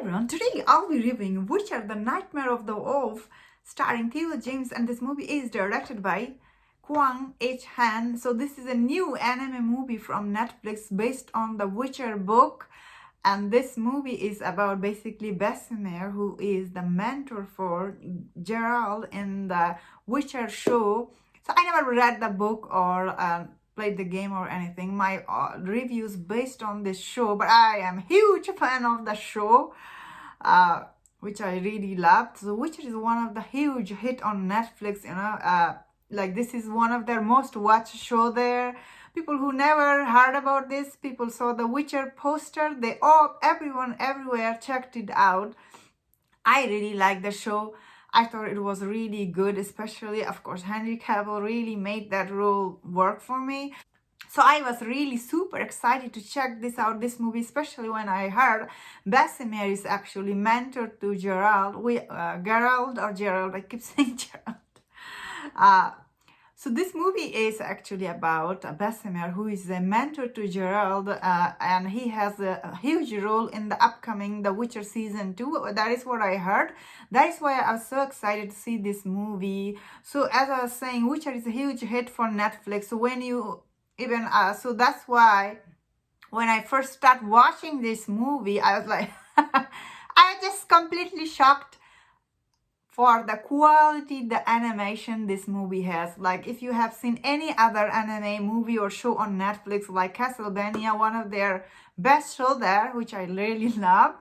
everyone, today I'll be reviewing Witcher the Nightmare of the Wolf starring Theo James, and this movie is directed by Kwang H. Han. So this is a new anime movie from Netflix based on the Witcher book, and this movie is about basically Vesemir, who is the mentor for Geralt in the Witcher show. So I never read the book or played the game or anything. My reviews based on this show, but I am a huge fan of the show, which I really loved. So Witcher is one of the huge hit on Netflix, like this is one of their most watched show there. People who never heard about this, people saw the Witcher poster, everyone everywhere checked it out. I really like the show. I thought it was really good, especially, of course, Henry Cavill really made that role work for me. So I was really super excited to check this movie, especially when I heard Vesemir is actually mentor to Geralt. Gerald, I keep saying Gerald. So this movie is actually about Vesemir, who is a mentor to Geralt, and he has a huge role in the upcoming The Witcher Season 2. That is what I heard. That is why I was so excited to see this movie. So as I was saying, Witcher is a huge hit for Netflix. So when you even, so that's why when I first started watching this movie, I was like, I was just completely shocked for the quality, the animation this movie has. Like if you have seen any other anime movie or show on Netflix, like Castlevania, one of their best show there, which I really love.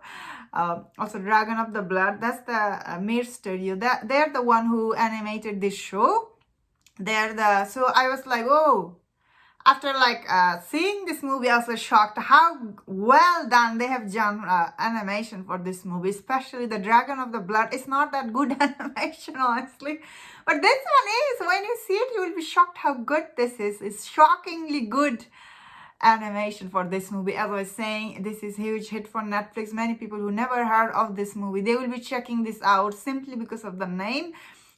Also Dragon of the Blood, that's the Mir Studio. They're the one who animated this show. So I was like, oh. After seeing this movie, I was shocked how well done they have done animation for this movie, especially the Dragon of the Blood. It's not that good animation, honestly, but this one is. When you see it, you will be shocked how good this is. It's shockingly good animation for this movie. As I was saying, this is a huge hit for Netflix. Many people who never heard of this movie, they will be checking this out simply because of the name.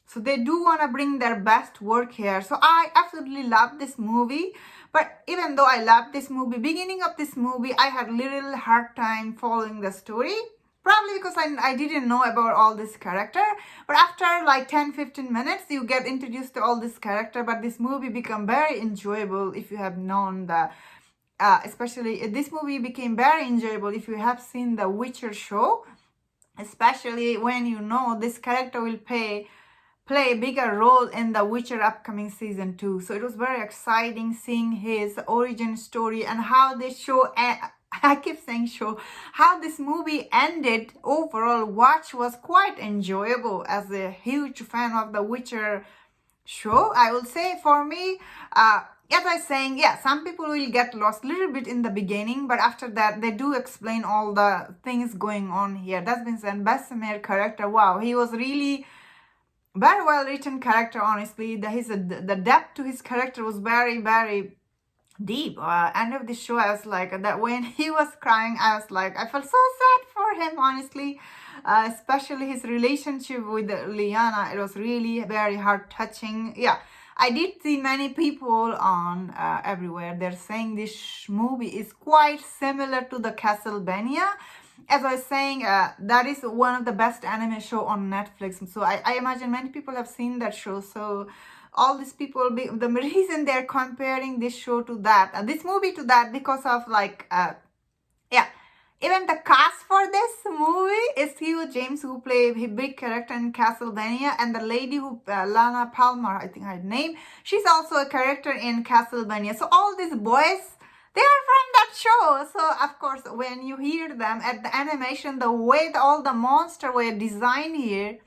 So they do want to bring their best work here. So I absolutely love this movie. But even though I love this movie, beginning of this movie, I had little hard time following the story. Probably because I didn't know about all this character. But after like 10-15 minutes, you get introduced to all this character. But this movie become very enjoyable if you have known the... especially this movie became very enjoyable if you have seen the Witcher show. Especially when you know this character will play a bigger role in the Witcher upcoming season 2. So it was very exciting seeing his origin story and how this show, I keep saying show, how this movie ended. Overall watch was quite enjoyable. As a huge fan of the Witcher show, I will say for me, as I was saying, yeah, some people will get lost a little bit in the beginning, but after that they do explain all the things going on here. That's been said. Vesemir character, wow, he was really very well written character, honestly. The depth to his character was very, very deep. End of the show, I was like, that when he was crying, I was like, I felt so sad for him, honestly. Especially his relationship with Lyanna, it was really very heart touching. Yeah, I did see many people on everywhere. They're saying this movie is quite similar to the Castlevania. As I was saying, that is one of the best anime show on Netflix. So I imagine many people have seen that show. So all these people, the reason they're comparing this show to that, this movie to that, because of yeah. Even the cast for this movie is Theo James, who played a big character in Castlevania, and the lady who, Lana Palmer, I think her name, she's also a character in Castlevania. So all these boys, they are from that show. So of course, when you hear them at the animation, the way all the monsters were designed here,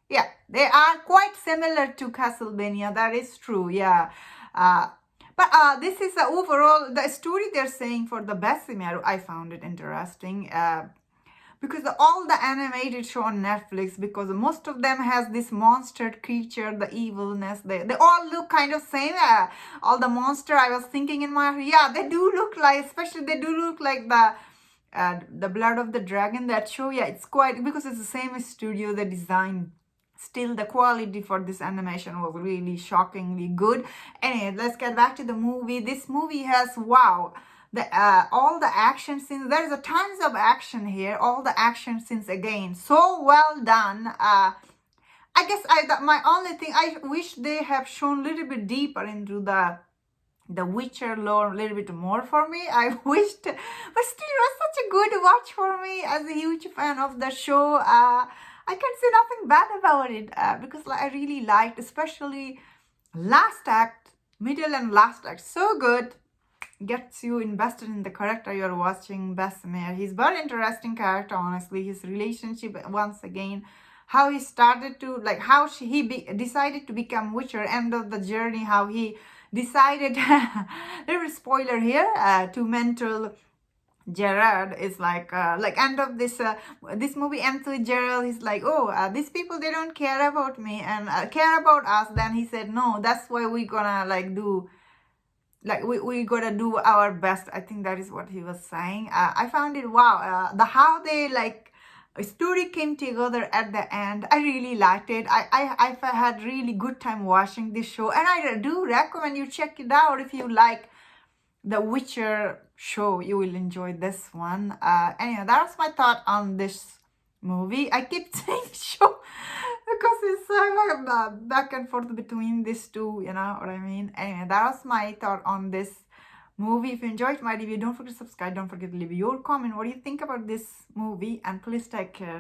yeah, they are quite similar to Castlevania. That is true, yeah. But this is overall, the story they're saying for the Vesemir, I found it interesting. Because all the animated show on Netflix, because most of them has this monster creature, the evilness, they all look kind of same. All the monster, I was thinking in my, yeah, they do look like, especially they do look like the Blood of the Dragon, that show. Yeah, it's quite, because it's the same studio, the design. Still, the quality for this animation was really shockingly good. Anyway, let's get back to the movie. This movie has, wow, the all the action scenes. There's a tons of action here. All the action scenes again, so well done. I guess my only thing, I wish they have shown a little bit deeper into the Witcher lore a little bit more for me. I wished, but still it was such a good watch for me as a huge fan of the show. I can say nothing bad about it because like, I really liked, especially last act, middle and last act, so good. Gets you invested in the character you're watching, Bessemer. He's very interesting character, honestly. His relationship, once again, how he started to, like, how decided to become Witcher, end of the journey, how he decided, little spoiler here, to mental Gerard is like end of this movie ends with Gerald. He's like, oh, these people, they don't care about me and care about us. Then he said, no, that's why we gonna like do, like we gotta do our best. I think that is what he was saying. I found it wow, the how they like a story came together at the end. I really liked it. I had really good time watching this show, and I do recommend you check it out if you like the Witcher show. You will enjoy this one. Anyway, that was my thought on this movie. I keep saying show because it's back and forth between these two, you know what I mean? Anyway, that was my thought on this movie. If you enjoyed my review, don't forget to subscribe. Don't forget to leave your comment. What do you think about this movie? And please take care.